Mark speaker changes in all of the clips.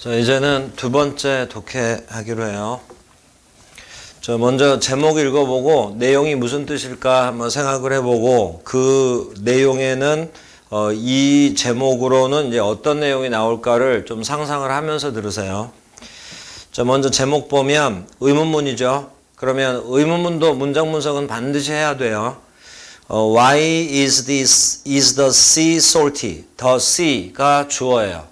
Speaker 1: 자, 이제는 두 번째 독해하기로 해요. 저 먼저 제목 읽어보고 내용이 무슨 뜻일까 한번 생각을 해보고 그 내용에는 이 제목으로는 이제 어떤 내용이 나올까를 좀 상상을 하면서 들으세요. 자, 먼저 제목 보면 의문문이죠. 그러면 의문문도 문장 분석은 반드시 해야 돼요. Why is the sea salty? The sea가 주어예요.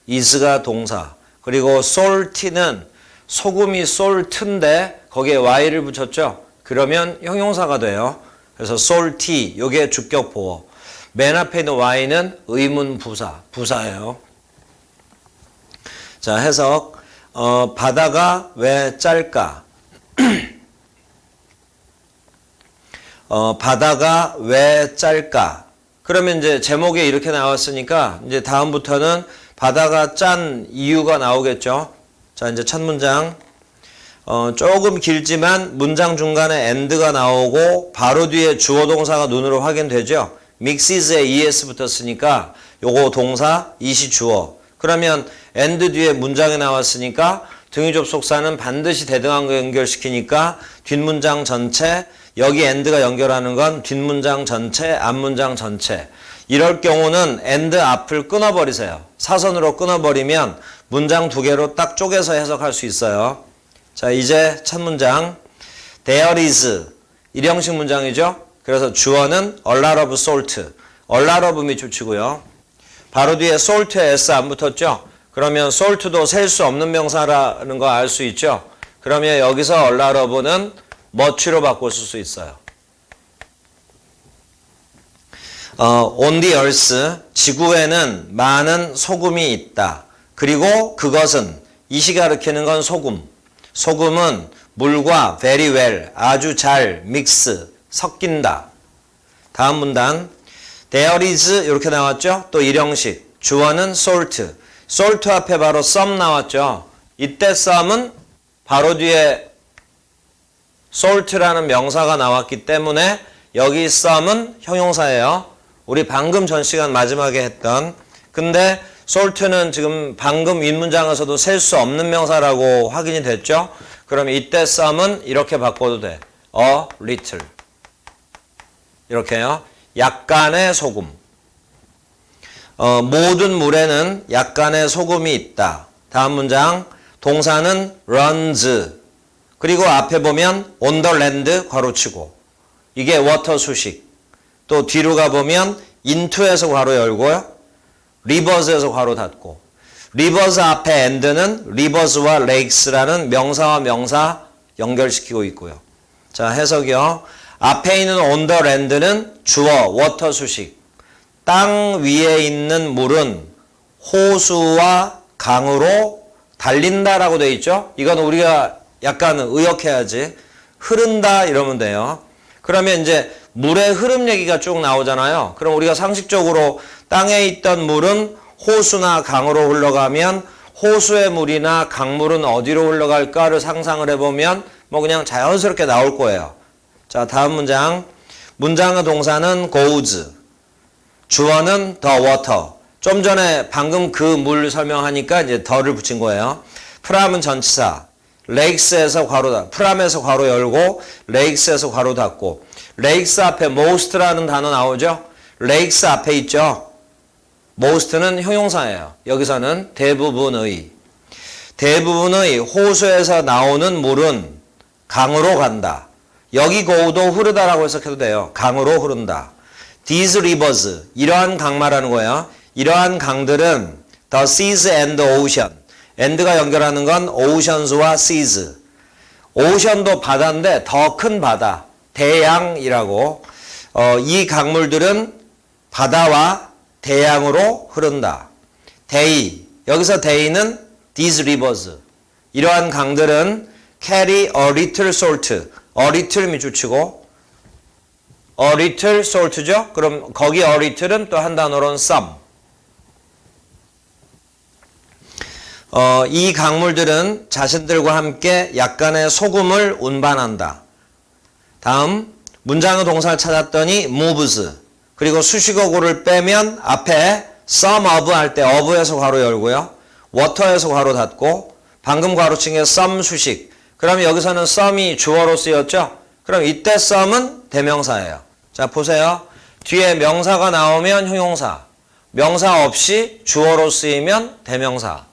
Speaker 1: is가 동사. 그리고 salty는 소금이 salt인데 거기에 y를 붙였죠. 그러면 형용사가 돼요. 그래서 salty 요게 주격 보어. 맨 앞에 있는 y는 의문 부사예요. 자, 해석. 바다가 왜 짤까? 바다가 왜 짤까? 그러면 이제 제목에 이렇게 나왔으니까 이제 다음부터는 바다가 짠 이유가 나오겠죠. 자, 이제 첫 문장. 조금 길지만 문장 중간에 and가 나오고 바로 뒤에 주어 동사가 눈으로 확인되죠. mixes에 es 붙었으니까 요거 동사, it이 주어. 그러면 and 뒤에 문장에 나왔으니까 등위 접속사는 반드시 대등한 거 연결시키니까 뒷문장 전체, 여기 and가 연결하는 건 뒷문장 전체, 앞문장 전체. 이럴 경우는 and 앞을 끊어버리세요. 사선으로 끊어버리면 문장 두 개로 딱 쪼개서 해석할 수 있어요. 자, 이제 첫 문장. There is 일형식 문장이죠. 그래서 주어는 a lot of salt. a lot of 미 주치고요. 바로 뒤에 salt에 s 안 붙었죠. 그러면 salt도 셀 수 없는 명사라는 거 알 수 있죠. 그러면 여기서 a lot of는 much로 바꿀 수 있어요. On the earth, 지구에는 많은 소금이 있다. 그리고 그것은, 이시 가리키는 건 소금. 소금은 물과 very well, 아주 잘 mix, 섞인다. 다음 문단. There is, 이렇게 나왔죠? 또 일형식. 주어는 salt. salt 앞에 바로 some 나왔죠? 이때 some은 바로 뒤에 salt라는 명사가 나왔기 때문에 여기 some은 형용사예요. 우리 방금 전 시간 마지막에 했던. 근데 salt는 지금 방금 윗문장에서도 셀 수 없는 명사라고 확인이 됐죠? 그럼 이때 some은 이렇게 바꿔도 돼. a little. 이렇게요. 약간의 소금. 모든 물에는 약간의 소금이 있다. 다음 문장. 동사는 runs. 그리고 앞에 보면 on the land 괄호치고. 이게 water 수식. 또 뒤로 가보면 into에서 괄호 열고요. rivers에서 괄호 닫고. rivers 앞에 and는 rivers와 lakes라는 명사와 명사 연결시키고 있고요. 자, 해석이요. 앞에 있는 on the land는 주어, water 수식. 땅 위에 있는 물은 호수와 강으로 달린다라고 되어 있죠. 이건 우리가 약간 의역해야지. 흐른다 이러면 돼요. 그러면 이제 물의 흐름 얘기가 쭉 나오잖아요. 그럼 우리가 상식적으로 땅에 있던 물은 호수나 강으로 흘러가면 호수의 물이나 강물은 어디로 흘러갈까를 상상을 해보면 뭐 그냥 자연스럽게 나올 거예요. 자, 다음 문장. 문장의 동사는 goes. 주어는 the water. 좀 전에 방금 그 물 설명하니까 이제 the를 붙인 거예요. 프람은 전치사. lakes에서 괄호 닫고, 프람에서 괄호 열고, lakes에서 괄호 닫고. lakes 앞에 most라는 단어 나오죠? lakes 앞에 있죠? most는 형용사예요. 여기서는 대부분의 호수에서 나오는 물은 강으로 간다. 여기 go도 흐르다라고 해석해도 돼요. 강으로 흐른다. These rivers, 이러한 강마라는 거예요. 이러한 강들은 the seas and the ocean. and가 연결하는 건 oceans와 seas. ocean도 바다인데 더 큰 바다, 대양이라고. 이 강물들은 바다와 대양으로 흐른다. they, 여기서 they는 these rivers. 이러한 강들은 carry a little salt. a little 밑줄치고 a little salt죠? 그럼 거기 a little은 또 한 단어로는 some. 이 강물들은 자신들과 함께 약간의 소금을 운반한다. 다음 문장의 동사를 찾았더니 moves. 그리고 수식어구를 빼면 앞에 some of 할 때 of에서 괄호 열고요. water에서 괄호 닫고 방금 가로친 게 some 수식. 그럼 여기서는 some이 주어로 쓰였죠? 그럼 이때 some은 대명사예요. 자, 보세요. 뒤에 명사가 나오면 형용사. 명사 없이 주어로 쓰이면 대명사.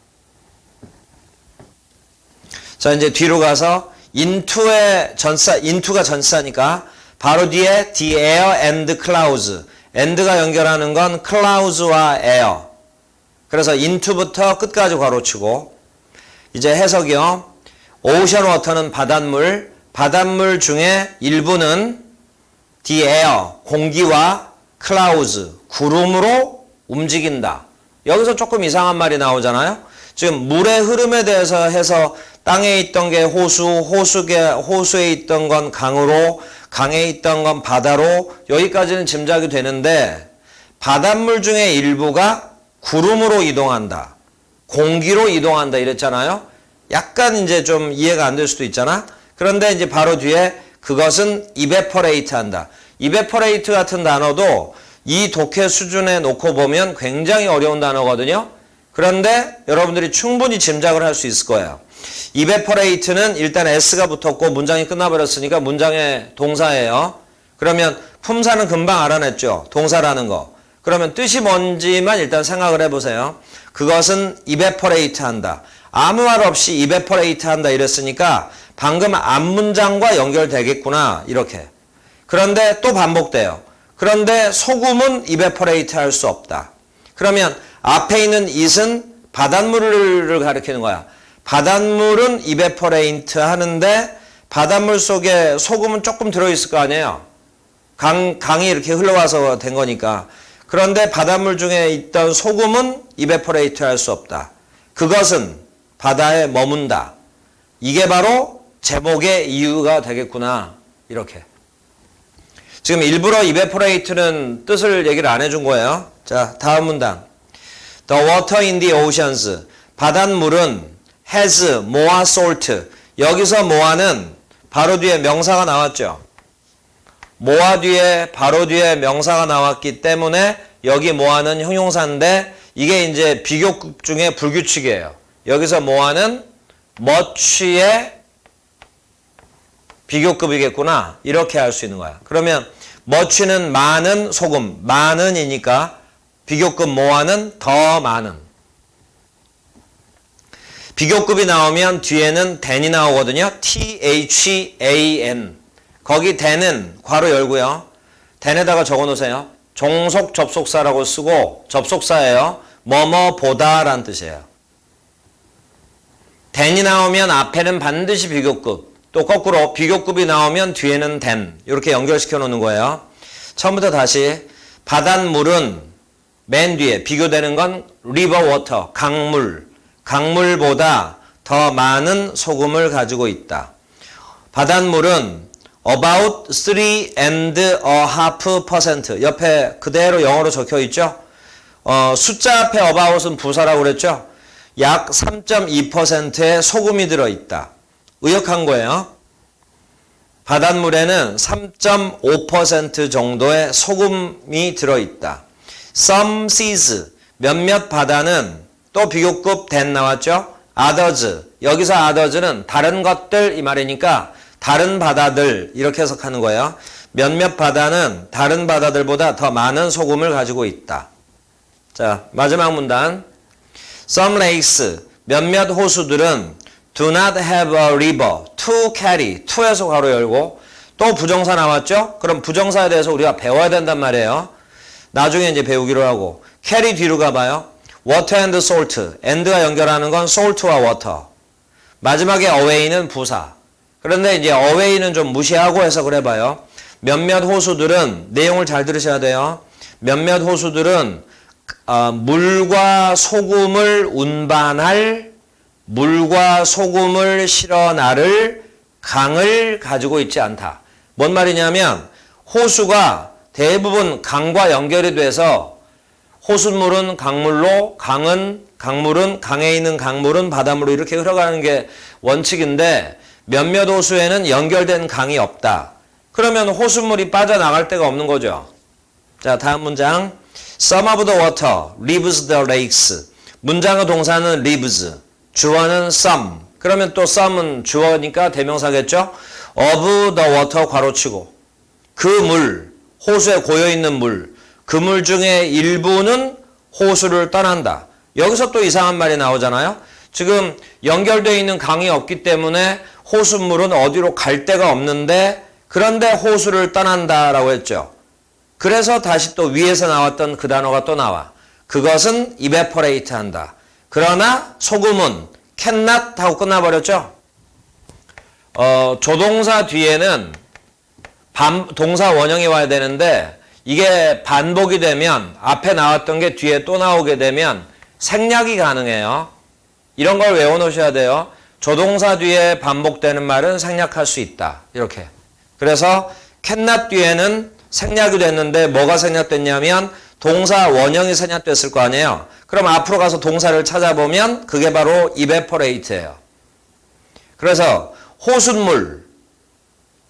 Speaker 1: 자, 이제 뒤로 가서 into의 전사, into가 전사니까 바로 뒤에 the air and clouds. and가 연결하는 건 clouds와 air. 그래서 into부터 끝까지 괄호치고 이제 해석이요. ocean water는 바닷물, 바닷물 중에 일부는 the air, 공기와 clouds, 구름으로 움직인다. 여기서 조금 이상한 말이 나오잖아요. 지금 물의 흐름에 대해서 해서 땅에 있던 게 호수, 호수에 있던 건 강으로, 강에 있던 건 바다로 여기까지는 짐작이 되는데 바닷물 중에 일부가 구름으로 이동한다. 공기로 이동한다 이랬잖아요. 약간 이제 좀 이해가 안 될 수도 있잖아. 그런데 이제 바로 뒤에 그것은 evaporate 한다. evaporate 같은 단어도 이 독해 수준에 놓고 보면 굉장히 어려운 단어거든요. 그런데 여러분들이 충분히 짐작을 할 수 있을 거예요. evaporate는 일단 s가 붙었고 문장이 끝나버렸으니까 문장의 동사예요. 그러면 품사는 금방 알아냈죠. 동사라는 거. 그러면 뜻이 뭔지만 일단 생각을 해보세요. 그것은 evaporate 한다. 아무 말 없이 evaporate 한다 이랬으니까 방금 앞문장과 연결되겠구나 이렇게. 그런데 또 반복돼요. 그런데 소금은 evaporate 할 수 없다. 그러면 앞에 있는 it은 바닷물을 가리키는 거야. 바닷물은 evaporate 하는데 바닷물 속에 소금은 조금 들어있을 거 아니에요. 강이 이렇게 흘러와서 된 거니까. 그런데 바닷물 중에 있던 소금은 evaporate 할 수 없다. 그것은 바다에 머문다. 이게 바로 제목의 이유가 되겠구나. 이렇게. 지금 일부러 evaporate는 뜻을 얘기를 안 해준 거예요. 자, 다음 문장. The water in the oceans. 바닷물은 has more salt. 여기서 more는 바로 뒤에 명사가 나왔죠. more 뒤에 바로 뒤에 명사가 나왔기 때문에 여기 more는 형용사인데 이게 이제 비교급 중에 불규칙이에요. 여기서 more는 much의 비교급이겠구나. 이렇게 할 수 있는 거야. 그러면 much는 많은 소금, 많은이니까 비교급 more는 더 많은. 비교급이 나오면 뒤에는 than이 나오거든요. T-H-A-N. 거기 than은 괄호 열고요. than에다가 적어놓으세요. 종속 접속사라고 쓰고 접속사예요. 뭐뭐보다 라는 뜻이에요. than이 나오면 앞에는 반드시 비교급. 또 거꾸로 비교급이 나오면 뒤에는 than. 이렇게 연결시켜 놓는 거예요. 처음부터 다시. 바닷물은 맨 뒤에 비교되는 건 river water, 강물. 강물보다 더 많은 소금을 가지고 있다. 바닷물은 about 3.5% 옆에 그대로 영어로 적혀 있죠. 숫자 앞에 about은 부사라고 그랬죠. 약 3.2%의 소금이 들어있다. 의역한 거예요. 바닷물에는 3.5% 정도의 소금이 들어있다. Some seas, 몇몇 바다는 또 비교급 than 나왔죠. others, 여기서 others는 다른 것들 이 말이니까 다른 바다들 이렇게 해석하는 거예요. 몇몇 바다는 다른 바다들보다 더 많은 소금을 가지고 있다. 자, 마지막 문단. Some lakes, 몇몇 호수들은 do not have a river to carry. to에서 괄호 열고 또 부정사 나왔죠? 그럼 부정사에 대해서 우리가 배워야 된단 말이에요. 나중에 이제 배우기로 하고. carry 뒤로 가봐요. water and salt. and가 연결하는 건 salt와 water. 마지막에 away는 부사. 그런데 이제 away는 좀 무시하고 해석을 해봐요. 몇몇 호수들은 내용을 잘 들으셔야 돼요. 몇몇 호수들은 물과 소금을 운반할 물과 소금을 실어 나를 강을 가지고 있지 않다. 뭔 말이냐면 호수가 대부분 강과 연결이 돼서 호수물은 강물로, 강물은 강에 있는 강물은 바닷물로 이렇게 흘러가는 게 원칙인데 몇몇 호수에는 연결된 강이 없다. 그러면 호수물이 빠져나갈 데가 없는 거죠. 자, 다음 문장. Some of the water leaves the lakes. 문장의 동사는 lives, 주어는 some. 그러면 또 some은 주어니까 대명사겠죠? of the water 괄호치고 그 물, 호수에 고여있는 물, 그 물 중에 일부는 호수를 떠난다. 여기서 또 이상한 말이 나오잖아요. 지금 연결되어 있는 강이 없기 때문에 호수물은 어디로 갈 데가 없는데 그런데 호수를 떠난다라고 했죠. 그래서 다시 또 위에서 나왔던 그 단어가 또 나와. 그것은 evaporate 한다. 그러나 소금은 cannot 하고 끝나버렸죠. 조동사 뒤에는 동사 원형이 와야 되는데 이게 반복이 되면 앞에 나왔던 게 뒤에 또 나오게 되면 생략이 가능해요. 이런 걸 외워놓으셔야 돼요. 조동사 뒤에 반복되는 말은 생략할 수 있다. 이렇게. 그래서 cannot 뒤에는 생략이 됐는데 뭐가 생략됐냐면 동사 원형이 생략됐을 거 아니에요. 그럼 앞으로 가서 동사를 찾아보면 그게 바로 evaporate예요. 그래서 호숫물,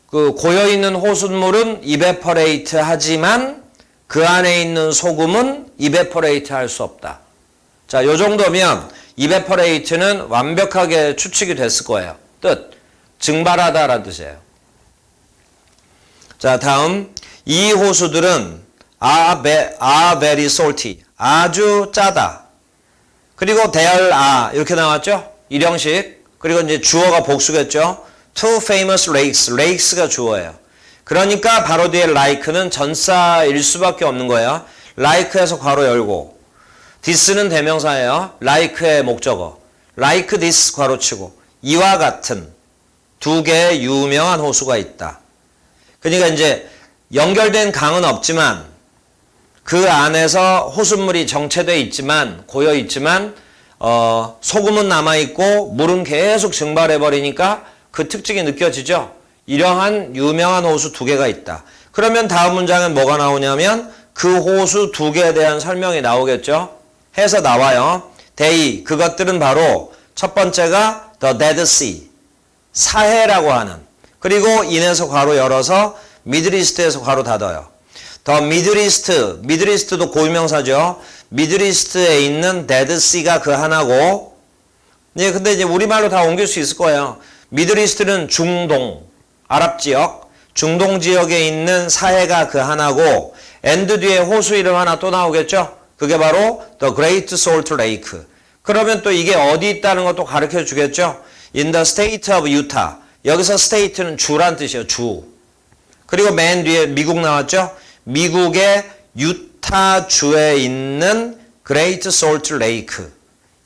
Speaker 1: 그 고여있는 호숫물은 evaporate 하지만 그 안에 있는 소금은 evaporate 할 수 없다. 자, 요 정도면 evaporate는 완벽하게 추측이 됐을 거예요. 뜻, 증발하다라는 뜻이에요. 자, 다음 이 호수들은 are very salty, 아주 짜다. 그리고 they are 이렇게 나왔죠? 일형식. 그리고 이제 주어가 복수겠죠? Two famous lakes, lakes가 주어예요. 그러니까 바로 뒤에 like는 전사일 수밖에 없는 거예요. like에서 괄호 열고 this는 대명사예요. like의 목적어. like this 괄호치고 이와 같은 두 개의 유명한 호수가 있다. 그러니까 이제 연결된 강은 없지만 그 안에서 호수물이 정체되어 있지만 고여 있지만 소금은 남아있고 물은 계속 증발해버리니까 그 특징이 느껴지죠. 이러한 유명한 호수 두 개가 있다. 그러면 다음 문장은 뭐가 나오냐면 그 호수 두 개에 대한 설명이 나오겠죠. 해서 나와요. they, 그것들은 바로 첫 번째가 the Dead Sea, 사해라고 하는. 그리고 in에서 괄호 열어서 Middle East에서 괄호 닫아요. The Middle East, Middle East도 고유명사죠. Middle East에 있는 Dead Sea가 그 하나고, 예, 근데 이제 우리말로 다 옮길 수 있을 거예요. Middle East는 중동, 아랍 지역, 중동 지역에 있는 사해가 그 하나고, and 뒤에 호수 이름 하나 또 나오겠죠? 그게 바로 The Great Salt Lake. 그러면 또 이게 어디 있다는 것도 가르쳐 주겠죠? In the state of Utah. 여기서 state는 주란 뜻이에요. 주. 그리고 맨 뒤에 미국 나왔죠? 미국의 유타주에 있는 Great Salt Lake.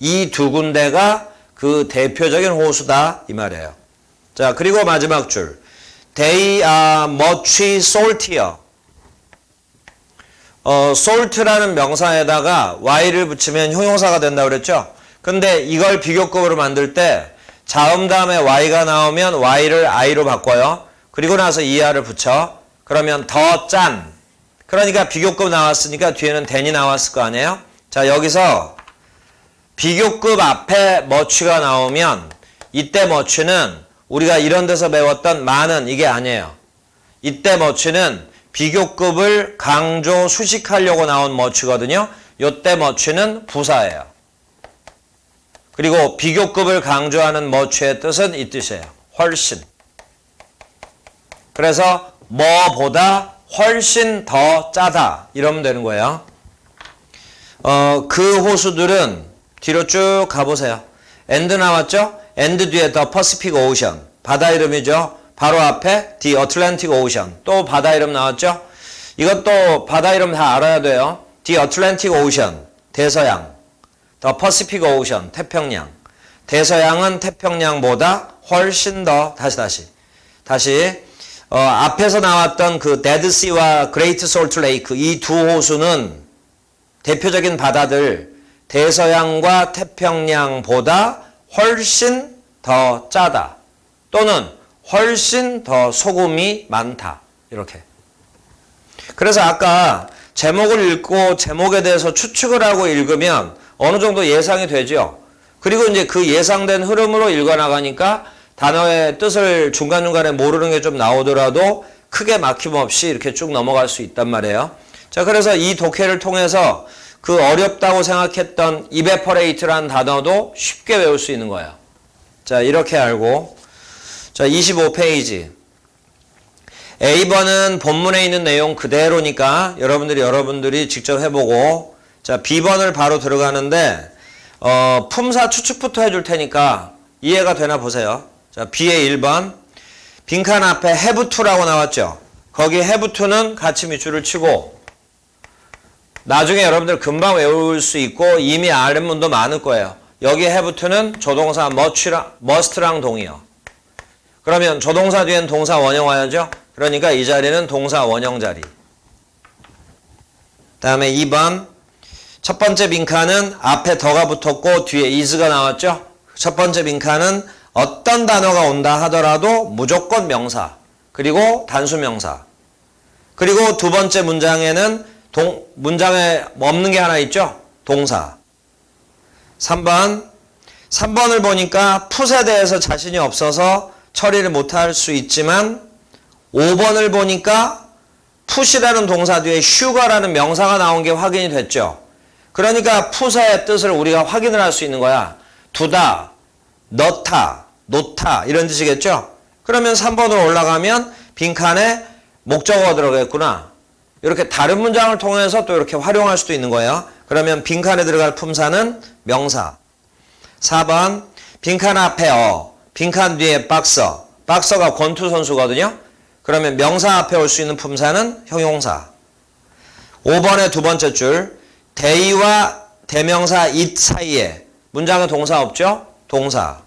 Speaker 1: 이 두 군데가 그 대표적인 호수다 이 말이에요. 자, 그리고 마지막 줄. They are much saltier. salt라는 명사에다가 y를 붙이면 형용사가 된다고 그랬죠? 근데 이걸 비교급으로 만들 때 자음 다음에 y가 나오면 y를 i로 바꿔요. 그리고 나서 er를 붙여. 그러면 더 짠. 그러니까 비교급 나왔으니까 뒤에는 than이 나왔을 거 아니에요? 자, 여기서 비교급 앞에 much가 나오면 이때 much는 우리가 이런 데서 배웠던 많은 이게 아니에요. 이때 much는 비교급을 강조 수식하려고 나온 much거든요. 요때 much는 부사예요. 그리고 비교급을 강조하는 much의 뜻은 이 뜻이에요. 훨씬. 그래서 뭐보다 훨씬 더 짜다 이러면 되는 거예요. 그 호수들은 뒤로 쭉 가보세요. and 나왔죠? and 뒤에 the Pacific Ocean, 바다 이름이죠. 바로 앞에 the Atlantic Ocean, 또 바다 이름 나왔죠? 이것도 바다 이름 다 알아야 돼요. the Atlantic Ocean, 대서양, the Pacific Ocean, 태평양. 대서양은 태평양보다 훨씬 더, 다시 앞에서 나왔던 그 Dead Sea와 Great Salt Lake, 이 두 호수는 대표적인 바다들 대서양과 태평양보다 훨씬 더 짜다 또는 훨씬 더 소금이 많다 이렇게. 그래서 아까 제목을 읽고 제목에 대해서 추측을 하고 읽으면 어느 정도 예상이 되죠. 그리고 이제 그 예상된 흐름으로 읽어나가니까 단어의 뜻을 중간중간에 모르는 게 좀 나오더라도 크게 막힘 없이 이렇게 쭉 넘어갈 수 있단 말이에요. 자, 그래서 이 독해를 통해서 그 어렵다고 생각했던 evaporate라는 단어도 쉽게 외울 수 있는 거예요. 자, 이렇게 알고. 자, 25페이지. A번은 본문에 있는 내용 그대로니까 여러분들이 직접 해보고, 자, B번을 바로 들어가는데, 품사 추측부터 해줄 테니까 이해가 되나 보세요. 자, B의 1번. 빈칸 앞에 have to라고 나왔죠? 거기 have to는 같이 밑줄을 치고, 나중에 여러분들 금방 외울 수 있고 이미 아는 분도 많을 거예요. 여기 have to는 조동사 must랑 동의어. 그러면 조동사 뒤엔 동사 원형 와야죠? 그러니까 이 자리는 동사 원형 자리. 다음에 2번. 첫 번째 빈칸은 앞에 더가 붙었고 뒤에 is가 나왔죠? 첫 번째 빈칸은 어떤 단어가 온다 하더라도 무조건 명사. 그리고 단수명사. 그리고 두 번째 문장에는 문장에 없는 게 하나 있죠? 동사. 3번을 보니까 풋에 대해서 자신이 없어서 처리를 못할 수 있지만 5번을 보니까 풋이라는 동사 뒤에 sugar라는 명사가 나온 게 확인이 됐죠. 그러니까 풋의 뜻을 우리가 확인을 할 수 있는 거야. 두다, 넣다, 놓다 이런 뜻이겠죠. 그러면 3번으로 올라가면 빈칸에 목적어가 들어가겠구나. 이렇게 다른 문장을 통해서 또 이렇게 활용할 수도 있는 거예요. 그러면 빈칸에 들어갈 품사는 명사. 4번 빈칸 앞에 빈칸 뒤에 박서. 박서가 권투 선수거든요. 그러면 명사 앞에 올 수 있는 품사는 형용사. 5번의 두 번째 줄 they와 대명사 it 사이에 문장의 동사 없죠? 동사.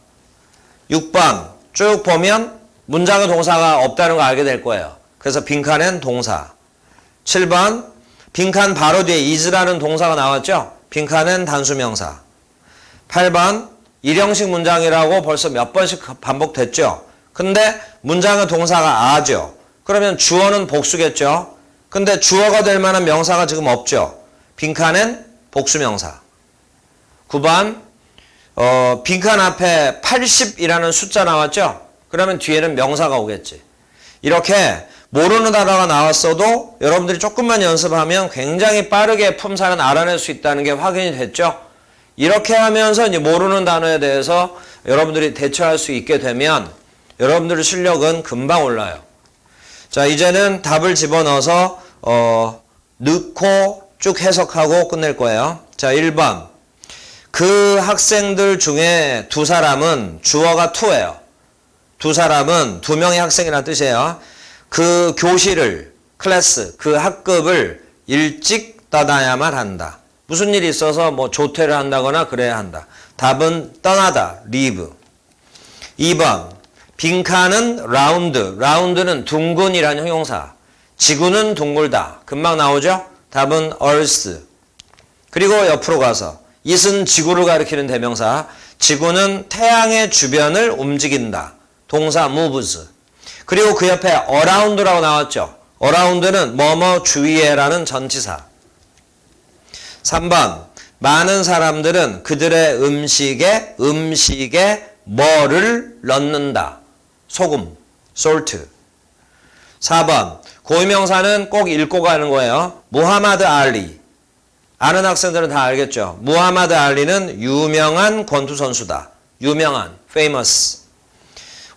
Speaker 1: 6번 쭉 보면 문장의 동사가 없다는 거 알게 될 거예요. 그래서 빈칸엔 동사. 7번 빈칸 바로 뒤에 is라는 동사가 나왔죠? 빈칸엔 단수명사. 8번 일형식 문장이라고 벌써 몇 번씩 반복됐죠? 근데 문장의 동사가 a죠. 그러면 주어는 복수겠죠? 근데 주어가 될 만한 명사가 지금 없죠? 빈칸엔 복수명사. 9번 빈칸 앞에 80이라는 숫자 나왔죠? 그러면 뒤에는 명사가 오겠지. 이렇게 모르는 단어가 나왔어도 여러분들이 조금만 연습하면 굉장히 빠르게 품사는 알아낼 수 있다는 게 확인이 됐죠? 이렇게 하면서 이제 모르는 단어에 대해서 여러분들이 대처할 수 있게 되면 여러분들의 실력은 금방 올라요. 자, 이제는 답을 집어넣어서 넣고 쭉 해석하고 끝낼 거예요. 자, 1번. 그 학생들 중에 두 사람은 주어가 to예요. 두 사람은 두 명의 학생이라는 뜻이에요. 그 교실을, 클래스, 그 학급을 일찍 떠나야만 한다. 무슨 일이 있어서 뭐 조퇴를 한다거나 그래야 한다. 답은 떠나다, leave. 2번. 빈칸은 라운드. 라운드는 둥근이라는 형용사. 지구는 둥글다. 금방 나오죠? 답은 earth. 그리고 옆으로 가서 it은 지구를 가리키는 대명사. 지구는 태양의 주변을 움직인다. 동사 moves. 그리고 그 옆에 around라고 나왔죠. around는 뭐뭐 주위에라는 전치사. 3번. 많은 사람들은 그들의 음식에 뭐를 넣는다. 소금, salt. 4번. 고유명사는 꼭 읽고 가는 거예요. 무하마드 알리. 아는 학생들은 다 알겠죠. 무하마드 알리는 유명한 권투 선수다. 유명한, famous.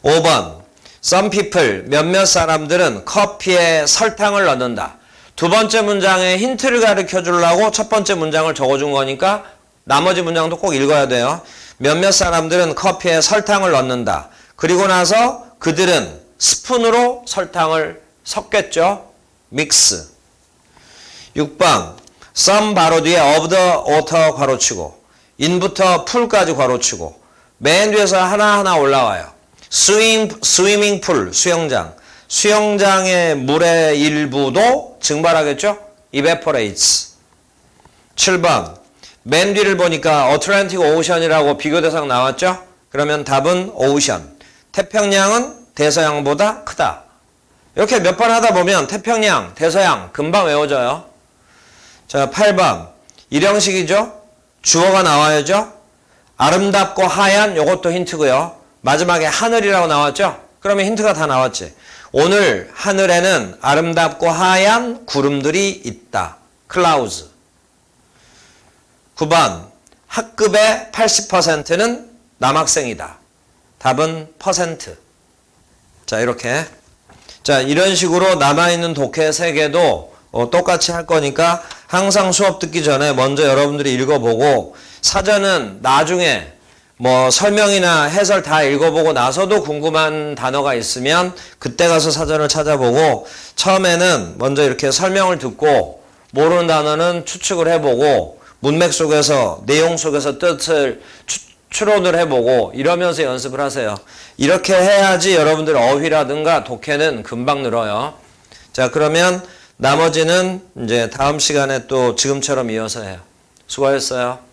Speaker 1: 5번. Some people, 몇몇 사람들은 커피에 설탕을 넣는다. 두 번째 문장에 힌트를 가르쳐 주려고 첫 번째 문장을 적어준 거니까 나머지 문장도 꼭 읽어야 돼요. 몇몇 사람들은 커피에 설탕을 넣는다. 그리고 나서 그들은 스푼으로 설탕을 섞겠죠. mix. 6번. some 바로 뒤에 of the author 괄호치고 in부터 풀까지 괄호치고 맨 뒤에서 하나하나 올라와요. swimming pool, 수영장. 수영장의 물의 일부도 증발하겠죠? evaporates. 7번. 맨 뒤를 보니까 Atlantic Ocean이라고 비교 대상 나왔죠? 그러면 답은 ocean. 태평양은 대서양보다 크다. 이렇게 몇 번 하다 보면 태평양, 대서양 금방 외워져요. 자, 8번. 일형식이죠? 주어가 나와야죠? 아름답고 하얀 요것도 힌트고요. 마지막에 하늘이라고 나왔죠? 그러면 힌트가 다 나왔지. 오늘 하늘에는 아름답고 하얀 구름들이 있다. clouds. 9번 학급의 80%는 남학생이다. 답은 퍼센트. 자, 이렇게. 자, 이런 식으로 남아있는 독해 3개도 똑같이 할 거니까 항상 수업 듣기 전에 먼저 여러분들이 읽어보고 사전은 나중에 뭐 설명이나 해설 다 읽어보고 나서도 궁금한 단어가 있으면 그때 가서 사전을 찾아보고 처음에는 먼저 이렇게 설명을 듣고 모르는 단어는 추측을 해보고 문맥 속에서 내용 속에서 뜻을 추론을 해보고 이러면서 연습을 하세요. 이렇게 해야지 여러분들 어휘라든가 독해는 금방 늘어요. 자, 그러면 나머지는 이제 다음 시간에 또 지금처럼 이어서 해요. 수고하셨어요.